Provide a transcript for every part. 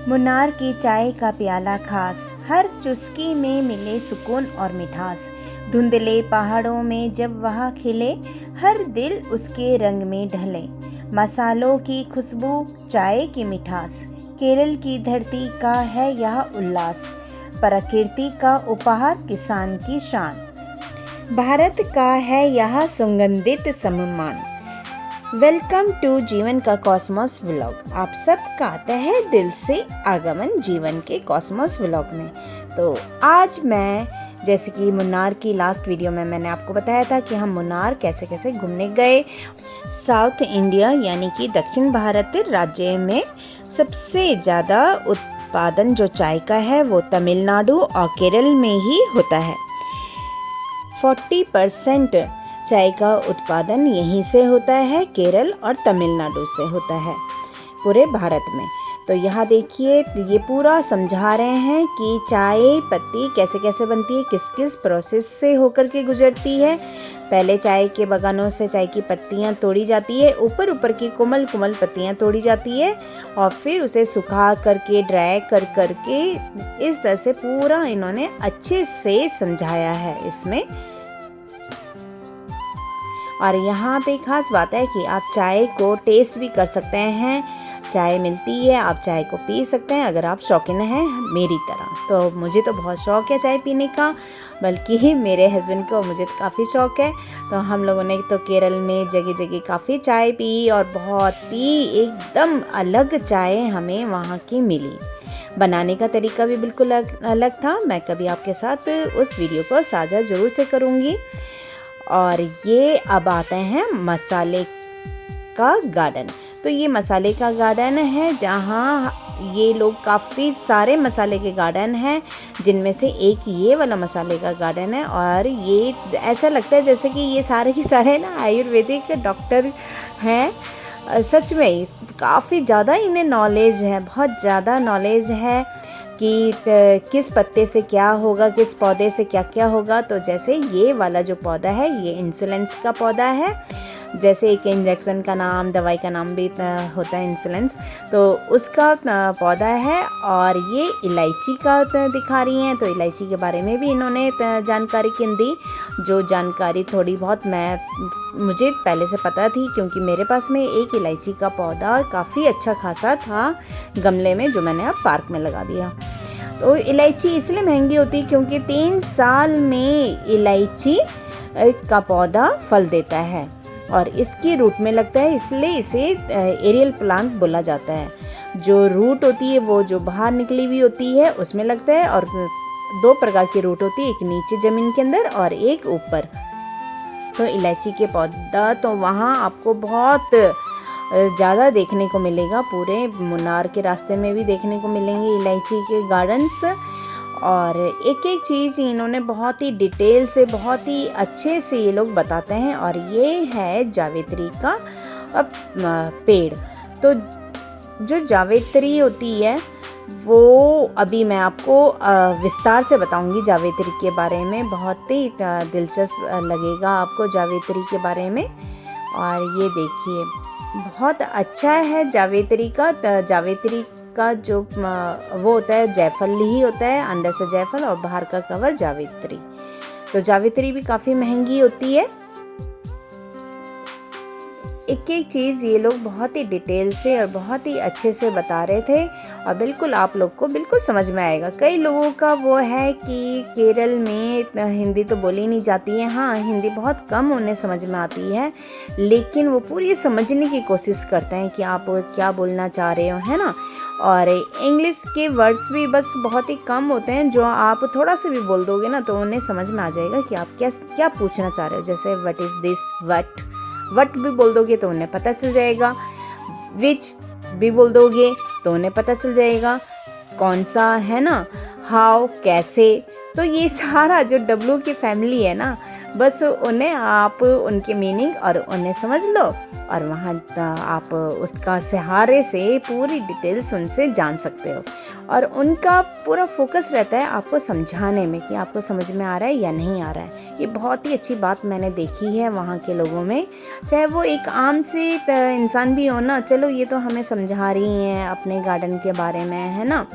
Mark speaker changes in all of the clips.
Speaker 1: मुन्नार की चाय का प्याला खास, हर चुस्की में मिले सुकून और मिठास। धुंधले पहाड़ों में जब वह खिले, हर दिल उसके रंग में ढले। मसालों की खुशबू, चाय की मिठास, केरल की धरती का है यह उल्लास। प्रकृति का उपहार, किसान की शान, भारत का है यह सुगंधित सम्मान। वेलकम टू जीवन का कॉस्मोस व्लॉग। आप सबका तहे दिल से आगमन जीवन के कॉस्मोस व्लॉग में। तो आज मैं, जैसे कि मुन्नार की लास्ट वीडियो में मैंने आपको बताया था कि हम मुन्नार कैसे कैसे घूमने गए। साउथ इंडिया यानी कि दक्षिण भारत राज्य में सबसे ज़्यादा उत्पादन जो चाय का है वो तमिलनाडु और केरल में ही होता है। 40% चाय का उत्पादन यहीं से होता है, केरल और तमिलनाडु से होता है पूरे भारत में। तो यहाँ देखिए, ये पूरा समझा रहे हैं कि चाय पत्ती कैसे कैसे बनती है, किस किस प्रोसेस से होकर के गुजरती है। पहले चाय के बागानों से चाय की पत्तियाँ तोड़ी जाती है, ऊपर ऊपर की कोमल कोमल पत्तियाँ तोड़ी जाती है और फिर उसे सुखा करके ड्राई कर करके इस तरह से पूरा इन्होंने अच्छे से समझाया है इसमें। और यहाँ पे खास बात है कि आप चाय को टेस्ट भी कर सकते हैं। चाय मिलती है, आप चाय को पी सकते हैं अगर आप शौकीन हैं मेरी तरह। तो मुझे तो बहुत शौक़ है चाय पीने का, बल्कि मेरे हस्बैंड को, मुझे तो काफ़ी शौक़ है। तो हम लोगों ने तो केरल में जगह जगह काफ़ी चाय पी और बहुत ही एकदम अलग चाय हमें वहाँ की मिली। बनाने का तरीका भी बिल्कुल अलग था। मैं कभी आपके साथ उस वीडियो को साझा ज़रूर से करूँगी। और ये अब आते हैं मसाले का गार्डन। तो ये मसाले का गार्डन है जहाँ ये लोग, काफ़ी सारे मसाले के गार्डन हैं जिनमें से एक ये वाला मसाले का गार्डन है। और ये ऐसा लगता है जैसे कि ये सारे के सारे ना आयुर्वेदिक डॉक्टर हैं। सच में काफ़ी ज़्यादा इन्हें नॉलेज है, बहुत ज़्यादा नॉलेज है कि किस पत्ते से क्या होगा, किस पौधे से क्या क्या होगा। तो जैसे ये वाला जो पौधा है ये इंसुलेंस का पौधा है। जैसे एक इंजेक्शन का नाम, दवाई का नाम भी होता है इंसुलेंस, तो उसका पौधा है। और ये इलायची का दिखा रही हैं, तो इलायची के बारे में भी इन्होंने जानकारी दी। जो जानकारी थोड़ी बहुत मुझे पहले से पता थी, क्योंकि मेरे पास में एक इलायची का पौधा काफ़ी अच्छा खासा था गमले में, जो मैंने अब पार्क में लगा दिया। तो इलायची इसलिए महंगी होती है क्योंकि 3 साल में इलायची का पौधा फल देता है और इसकी रूट में लगता है, इसलिए इसे एरियल प्लांट बोला जाता है। जो रूट होती है वो जो बाहर निकली हुई होती है उसमें लगता है। और 2 प्रकार की रूट होती है, एक नीचे ज़मीन के अंदर और एक ऊपर। तो इलायची के पौधा तो वहाँ आपको बहुत ज़्यादा देखने को मिलेगा। पूरे मुन्नार के रास्ते में भी देखने को मिलेंगे इलायची के गार्डन्स। और एक एक चीज़ इन्होंने बहुत ही डिटेल से, बहुत ही अच्छे से ये लोग बताते हैं। और ये है जावित्री का पेड़। तो जो जावित्री होती है वो अभी मैं आपको विस्तार से बताऊंगी जावित्री के बारे में। बहुत ही दिलचस्प लगेगा आपको जावित्री के बारे में। और ये देखिए, बहुत अच्छा है जावित्री का। जावित्री का जो वो होता है जायफल ही होता है, अंदर से जायफल और बाहर का कवर जावित्री। तो जावित्री भी काफ़ी महंगी होती है। एक एक चीज़ ये लोग बहुत ही डिटेल से और बहुत ही अच्छे से बता रहे थे और बिल्कुल आप लोग को बिल्कुल समझ में आएगा। कई लोगों का वो है कि केरल में हिंदी तो बोली नहीं जाती है। हाँ, हिंदी बहुत कम उन्हें समझ में आती है, लेकिन वो पूरी समझने की कोशिश करते हैं कि आप क्या बोलना चाह रहे हो, है ना। और इंग्लिश के वर्ड्स भी बस बहुत ही कम होते हैं, जो आप थोड़ा सा भी बोल दोगे ना तो उन्हें समझ में आ जाएगा कि आप क्या पूछना चाह रहे हो। जैसे व्हाट इज़ दिस, वट भी बोल दोगे तो उन्हें पता चल जाएगा। विच भी बोल दोगे तो उन्हें पता चल जाएगा कौन सा, है ना। हाउ, कैसे। तो ये सारा जो डब्लू की फैमिली है ना, बस उन्हें आप उनके मीनिंग और उन्हें समझ लो, और वहाँ आप उसका सहारे से पूरी डिटेल्स उनसे जान सकते हो। और उनका पूरा फोकस रहता है आपको समझाने में कि आपको समझ में आ रहा है या नहीं आ रहा है। ये बहुत ही अच्छी बात मैंने देखी है वहाँ के लोगों में। चाहे वो एक आम से इंसान भी हो ना, चलो ये तो हमें समझा रही हैं अपने गार्डन के बारे में, है ना,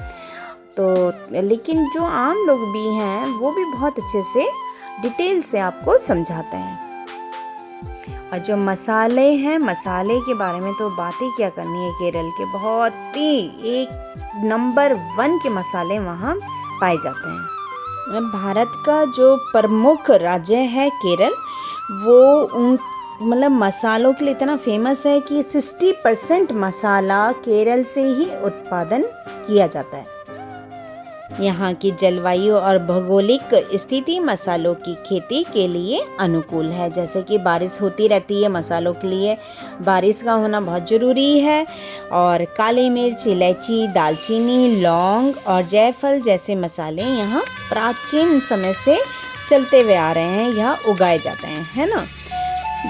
Speaker 1: तो लेकिन जो आम लोग भी हैं वो भी बहुत अच्छे से डिटेल से आपको समझाते हैं। और जो मसाले हैं, मसाले के बारे में तो बात ही क्या करनी है। केरल के बहुत ही एक नंबर 1 के मसाले वहाँ पाए जाते हैं। भारत का जो प्रमुख राज्य है केरल, वो मतलब मसालों के लिए इतना फेमस है कि 60% मसाला केरल से ही उत्पादन किया जाता है। यहाँ की जलवायु और भौगोलिक स्थिति मसालों की खेती के लिए अनुकूल है। जैसे कि बारिश होती रहती है, मसालों के लिए बारिश का होना बहुत ज़रूरी है। और काली मिर्च, इलायची, दालचीनी, लौंग और जायफल जैसे मसाले यहाँ प्राचीन समय से चलते हुए आ रहे हैं, यहाँ उगाए जाते हैं, है ना।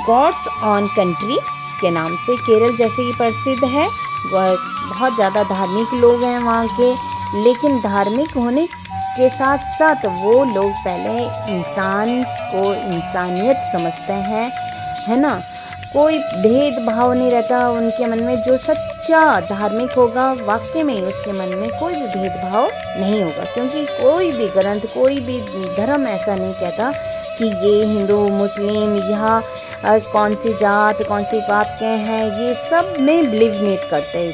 Speaker 1: गॉड्स ऑन कंट्री के नाम से केरल जैसे कि प्रसिद्ध है। बहुत ज़्यादा धार्मिक लोग हैं वहाँ के, लेकिन धार्मिक होने के साथ साथ वो लोग पहले इंसान को इंसानियत समझते हैं, है ना। कोई भेदभाव नहीं रहता उनके मन में। जो सच्चा धार्मिक होगा वाकई में उसके मन में कोई भी भेदभाव नहीं होगा, क्योंकि कोई भी ग्रंथ, कोई भी धर्म ऐसा नहीं कहता कि ये हिंदू, मुस्लिम, यहाँ कौन सी जात, कौन सी बात के हैं, ये सब में बिलीव नहीं करते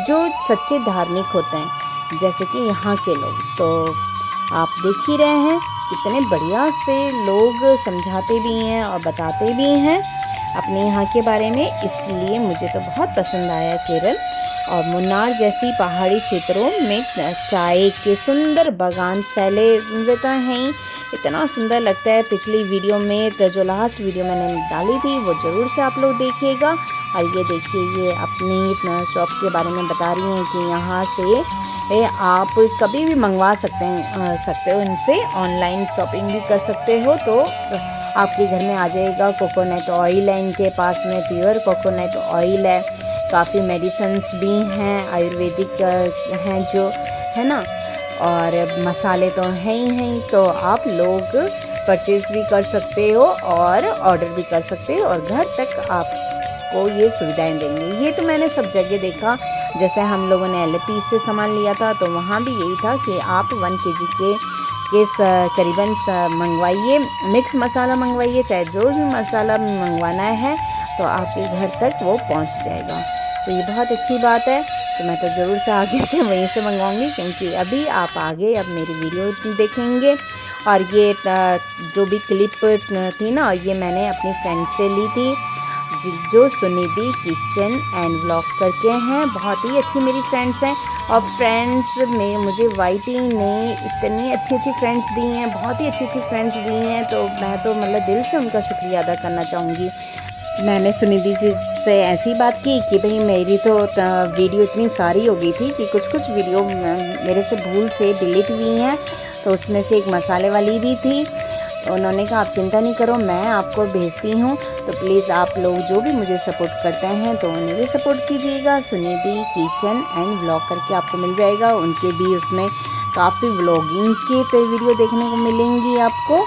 Speaker 1: जो सच्चे धार्मिक होते हैं, जैसे कि यहाँ के लोग। तो आप देख ही रहे हैं कितने बढ़िया से लोग समझाते भी हैं और बताते भी हैं अपने यहाँ के बारे में। इसलिए मुझे तो बहुत पसंद आया केरल। और मुन्नार जैसी पहाड़ी क्षेत्रों में चाय के सुंदर बागान फैले हुए तो हैं, इतना सुंदर लगता है। पिछली वीडियो में तो जो लास्ट वीडियो मैंने डाली थी वो ज़रूर से आप लोग देखिएगा। और ये देखिए, ये अपनी शॉप के बारे में बता रही हैं कि यहाँ से आप कभी भी मंगवा सकते हो इनसे, ऑनलाइन शॉपिंग भी कर सकते हो, तो आपके घर में आ जाएगा। कोकोनट ऑयल है इनके पास में, प्योर कोकोनट ऑयल है। काफ़ी मेडिसिन्स भी हैं, आयुर्वेदिक हैं जो, है ना। और मसाले तो हैं ही, तो आप लोग परचेज़ भी कर सकते हो और ऑर्डर भी कर सकते हो, और घर तक आपको ये सुविधाएं देंगे। ये तो मैंने सब जगह देखा। जैसे हम लोगों ने LP से सामान लिया था तो वहाँ भी यही था कि आप 1 kg के करीबन मंगवाइए, मिक्स मसाला मंगवाइए, चाहे जो भी मसाला मंगवाना है तो आपके घर तक वो पहुँच जाएगा। तो ये बहुत अच्छी बात है। तो मैं तो ज़रूर से आगे से वहीं से मंगवाऊंगी, क्योंकि अभी आप आगे अब मेरी वीडियो देखेंगे। और ये जो भी क्लिप थी ना, ये मैंने अपनी फ्रेंड से ली थी, जो सुनिधि किचन एंड व्लॉग करके हैं। बहुत ही अच्छी मेरी फ्रेंड्स हैं। और फ्रेंड्स में मुझे वाईटी ने इतनी अच्छी अच्छी फ्रेंड्स दी हैं, बहुत ही अच्छी अच्छी फ्रेंड्स दी हैं। तो मैं तो मतलब दिल से उनका शुक्रिया अदा करना चाहूँगी। मैंने सुनिधि से ऐसी बात की कि भाई मेरी तो वीडियो इतनी सारी हो गई थी कि कुछ वीडियो मेरे से भूल से डिलीट हुई हैं, तो उसमें से एक मसाले वाली भी थी। उन्होंने कहा आप चिंता नहीं करो, मैं आपको भेजती हूँ, तो प्लीज़ आप लोग जो भी मुझे सपोर्ट करते हैं तो उन्हें भी सपोर्ट कीजिएगा। सुनिधि किचन एंड व्लॉग करके आपको मिल जाएगा। उनके भी उसमें काफ़ी व्लॉगिंग की तो वीडियो देखने को मिलेंगी आपको,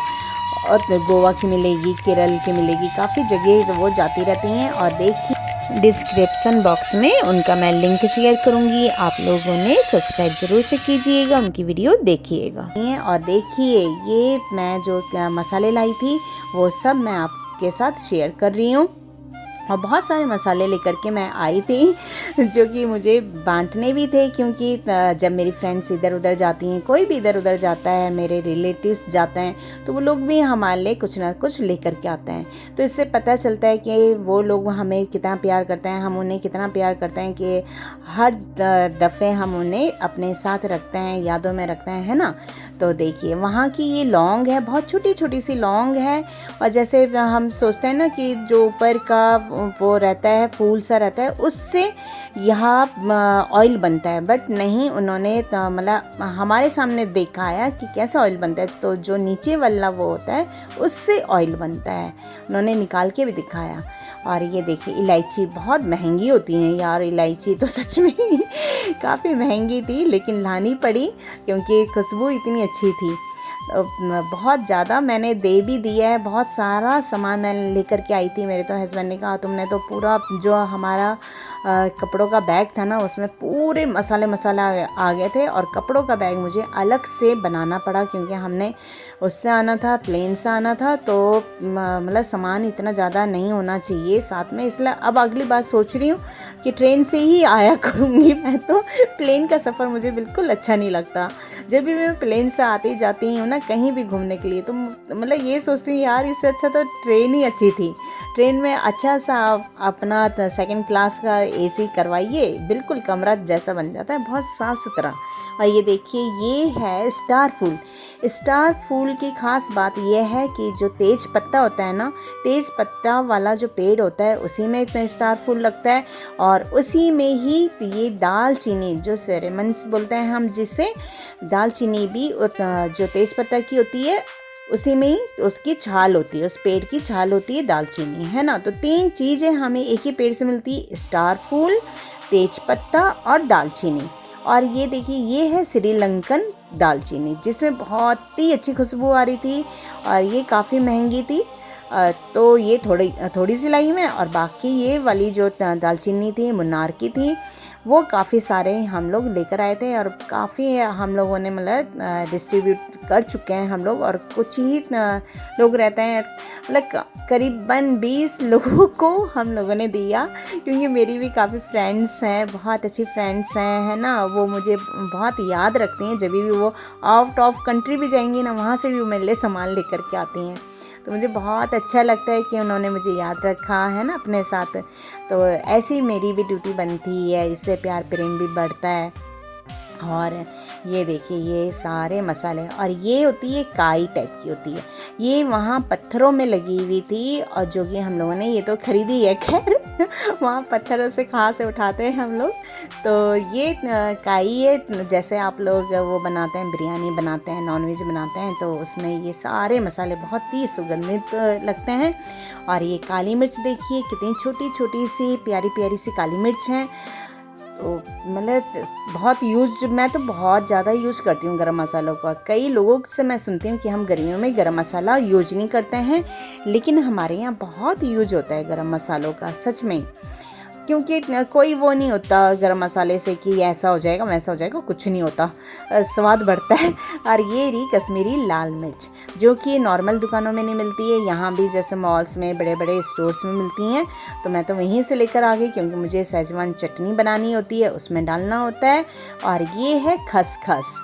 Speaker 1: और गोवा की मिलेगी, केरल की मिलेगी, काफ़ी जगह तो वो जाती रहती हैं। और देखिए डिस्क्रिप्शन बॉक्स में उनका मैं लिंक शेयर करूंगी, आप लोगों ने सब्सक्राइब ज़रूर से कीजिएगा, उनकी वीडियो देखिएगा। और देखिए ये मैं जो मसाले लाई थी वो सब मैं आपके साथ शेयर कर रही हूँ। और बहुत सारे मसाले लेकर के मैं आई थी जो कि मुझे बांटने भी थे, क्योंकि जब मेरी फ्रेंड्स इधर उधर जाती हैं, कोई भी इधर उधर जाता है, मेरे रिलेटिव्स जाते हैं, तो वो लोग भी हमारे लिए कुछ ना कुछ लेकर के आते हैं। तो इससे पता चलता है कि वो लोग हमें कितना प्यार करते हैं, हम उन्हें कितना प्यार करते हैं, कि हर दफ़े हम उन्हें अपने साथ रखते हैं, यादों में रखते हैं, है ना। तो देखिए वहाँ की ये लौंग है, बहुत छोटी छोटी सी लौंग है। और जैसे हम सोचते हैं ना कि जो ऊपर का वो रहता है, फूल सा रहता है, उससे यहाँ ऑयल बनता है। बट नहीं, उन्होंने मतलब हमारे सामने दिखाया कि कैसे ऑयल बनता है। तो जो नीचे वाला वो होता है उससे ऑयल बनता है, उन्होंने निकाल के भी दिखाया। और ये देखिए इलायची बहुत महंगी होती हैं यार, इलायची तो सच में काफ़ी महंगी थी, लेकिन लानी पड़ी क्योंकि खुशबू इतनी अच्छी थी। बहुत ज़्यादा मैंने दे भी दिया है, बहुत सारा सामान मैं लेकर के आई थी। मेरे तो हस्बैंड ने कहा तुमने तो पूरा जो हमारा कपड़ों का बैग था ना, उसमें पूरे मसाला आ गए थे। और कपड़ों का बैग मुझे अलग से बनाना पड़ा क्योंकि हमने उससे आना था, प्लेन से आना था, तो मतलब सामान इतना ज़्यादा नहीं होना चाहिए साथ में। इसलिए अब अगली बार सोच रही हूँ कि ट्रेन से ही आया करूँगी मैं, तो प्लेन का सफ़र मुझे बिल्कुल अच्छा नहीं लगता। जब भी मैं प्लेन से आती जाती हूँ ना कहीं भी घूमने के लिए, तो मतलब ये सोचती हूँ यार इससे अच्छा तो ट्रेन ही अच्छी थी। ट्रेन में अच्छा सा अपना सेकंड क्लास का एसी करवाइए, बिल्कुल कमरा जैसा बन जाता है, बहुत साफ़ सुथरा। और ये देखिए ये है स्टार फूल। स्टार फूल की ख़ास बात यह है कि जो तेज पत्ता होता है ना, तेज पत्ता वाला जो पेड़ होता है उसी में इतना स्टार फूल लगता है। और उसी में ही ये दालचीनी, जो सेरेमन्स बोलते हैं हम जिसे, दालचीनी भी जो तेज पत्ता की होती है उसी में ही उसकी छाल होती है, उस पेड़ की छाल होती है दालचीनी, है ना। तो 3 चीज़ें हमें एक ही पेड़ से मिलती है, स्टार फूल, तेज पत्ता और दालचीनी। और ये देखिए ये है श्रीलंकन दालचीनी, जिसमें बहुत ही अच्छी खुशबू आ रही थी और ये काफ़ी महंगी थी। तो ये थोड़ी सी लाई मैं, और बाकी ये वाली जो दालचीनी थी मुन्नार की थी, वो काफ़ी सारे हम लोग लेकर आए थे। और काफ़ी हम लोगों ने मतलब डिस्ट्रीब्यूट कर चुके हैं हम लोग। और कुछ ही लोग रहते हैं, मतलब करीबन 20 लोगों को हम लोगों ने दिया, क्योंकि मेरी भी काफ़ी फ्रेंड्स हैं, बहुत अच्छी फ्रेंड्स हैं, है ना। वो मुझे बहुत याद रखती हैं, जब भी वो आउट ऑफ कंट्री भी जाएंगी ना, वहाँ से भी वो मेरे लिए सामान लेकर के आती हैं। तो मुझे बहुत अच्छा लगता है कि उन्होंने मुझे याद रखा है ना अपने साथ। तो ऐसी मेरी भी ड्यूटी बनती है, इससे प्यार प्रेम भी बढ़ता है। और ये देखिए ये सारे मसाले, और ये होती है काई टाइप की होती है, ये वहाँ पत्थरों में लगी हुई थी, और जो कि हम लोगों ने ये तो ख़रीदी है खैर वहाँ पत्थरों से कहाँ से उठाते हैं हम लोग। तो ये काई है, जैसे आप लोग वो बनाते हैं, बिरयानी बनाते हैं, नॉनवेज बनाते हैं, तो उसमें ये सारे मसाले बहुत ही सुगंधित लगते हैं। और ये काली मिर्च देखिए कितनी छोटी छोटी सी प्यारी प्यारी सी काली मिर्च हैं। तो मतलब बहुत मैं तो बहुत ज़्यादा यूज़ करती हूँ गरम मसालों का। कई लोगों से मैं सुनती हूँ कि हम गर्मियों में गरम मसाला यूज नहीं करते हैं, लेकिन हमारे यहाँ बहुत यूज होता है गरम मसालों का, सच में। क्योंकि कोई वो नहीं होता गरम मसाले से कि ऐसा हो जाएगा वैसा हो जाएगा, कुछ नहीं होता, स्वाद बढ़ता है। और ये रही कश्मीरी लाल मिर्च, जो कि नॉर्मल दुकानों में नहीं मिलती है, यहाँ भी जैसे मॉल्स में बड़े बड़े स्टोर्स में मिलती हैं। तो मैं तो वहीं से लेकर आ गई, क्योंकि मुझे सेजवान चटनी बनानी होती है, उसमें डालना होता है। और ये है खसखस।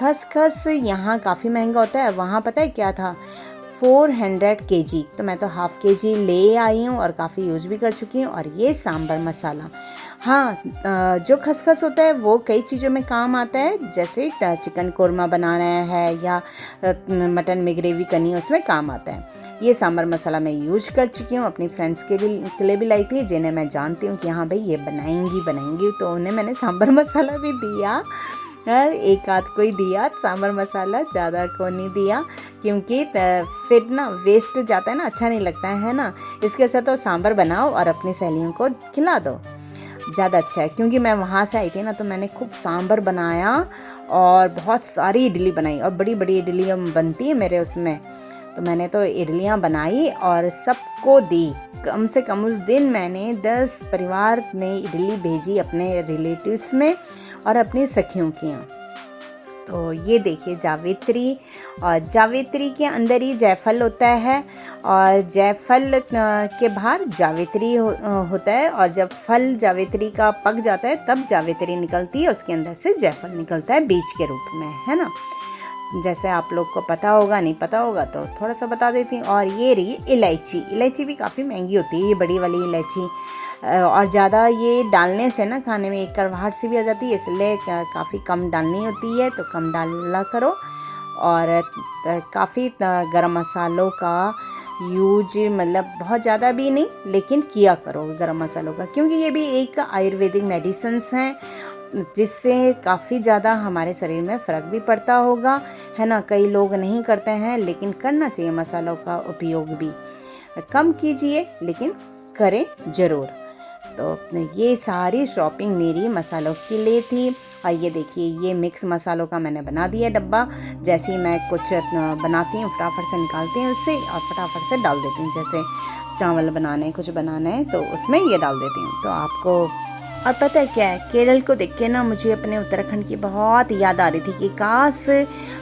Speaker 1: खसखस यहाँ काफ़ी महंगा होता है, वहाँ पता है क्या था, 400 kg, तो मैं तो हाफ़ kg ले आई हूँ और काफ़ी यूज़ भी कर चुकी हूँ। और ये सांभर मसाला, हाँ, जो खसखस होता है वो कई चीज़ों में काम आता है, जैसे चिकन कोरमा बनाना है या मटन में ग्रेवी करनी है, उसमें काम आता है। ये सांभर मसाला मैं यूज कर चुकी हूँ, अपनी फ्रेंड्स के लिए भी लाई थी, जिन्हें मैं जानती हूँ कि हाँ भाई ये बनाएंगी, तो उन्हें मैंने सांभर मसाला भी दिया। एक आध को ही दिया सांभर मसाला, ज़्यादा को नहीं दिया, क्योंकि फिर ना वेस्ट जाता है ना, अच्छा नहीं लगता है ना। इसके अच्छा तो सांभर बनाओ और अपनी सहेलियों को खिला दो, ज़्यादा अच्छा है। क्योंकि मैं वहाँ से आई थी ना, तो मैंने खूब सांभर बनाया और बहुत सारी इडली बनाई, और बड़ी बड़ी इडलियाँ बनती है मेरे उसमें। तो मैंने तो इडलियाँ बनाई और सबको दी। कम से कम उस दिन मैंने 10 परिवार में इडली भेजी अपने रिलेटिव्स में और अपनी सखियों के यहाँ। तो ये देखिए जावित्री, और जावित्री के अंदर ही जायफल होता है, और जायफल के बाहर जावित्री होता है। और जब फल जावित्री का पक जाता है तब जावित्री निकलती है, उसके अंदर से जायफल निकलता है बीज के रूप में, है ना। जैसे आप लोग को पता होगा, नहीं पता होगा तो थोड़ा सा बता देती हूँ। और ये रही इलायची भी काफ़ी महंगी होती है, ये बड़ी वाली इलायची, और ज़्यादा ये डालने से ना खाने में एक कड़वाहट सी भी आ जाती है, इसलिए काफ़ी कम डालनी होती है, तो कम डाला करो। और काफ़ी गरम मसालों का यूज मतलब बहुत ज़्यादा भी नहीं, लेकिन किया करो गरम मसालों का, क्योंकि ये भी एक आयुर्वेदिक मेडिसिन्स हैं जिससे काफ़ी ज़्यादा हमारे शरीर में फ़र्क भी पड़ता होगा, है ना। कई लोग नहीं करते हैं, लेकिन करना चाहिए मसालों का उपयोग भी। कम कीजिए लेकिन करें ज़रूर। तो ये सारी शॉपिंग मेरी मसालों के लिए थी। और ये देखिए, ये मिक्स मसालों का मैंने बना दिया डब्बा। जैसे ही मैं कुछ बनाती हूँ फटाफट से निकालती हूँ उससे और फटाफट से डाल देती हूँ। जैसे चावल बनाने कुछ बनाना है तो उसमें ये डाल देती हूँ। तो आपको और पता है क्या है, केरल को देख के ना मुझे अपने उत्तराखंड की बहुत याद आ रही थी कि काश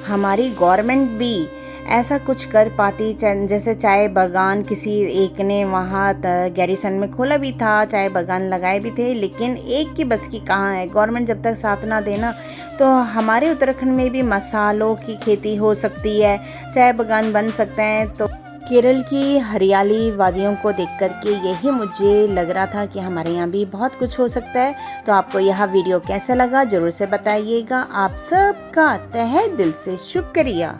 Speaker 1: हमारी गवर्नमेंट भी ऐसा कुछ कर पाती। जैसे चाय बागान किसी एक ने वहाँ गैरीसन में खोला भी था, चाय बागान लगाए भी थे, लेकिन एक की बस की कहाँ है। गवर्नमेंट जब तक साथ ना देना तो हमारे उत्तराखंड में भी मसालों की खेती हो सकती है, चाय बागान बन सकते हैं। तो केरल की हरियाली वादियों को देख कर के यही मुझे लग रहा था कि हमारे यहाँ भी बहुत कुछ हो सकता है। तो आपको यह वीडियो कैसा लगा ज़रूर से बताइएगा। आप सबका तहे दिल से शुक्रिया।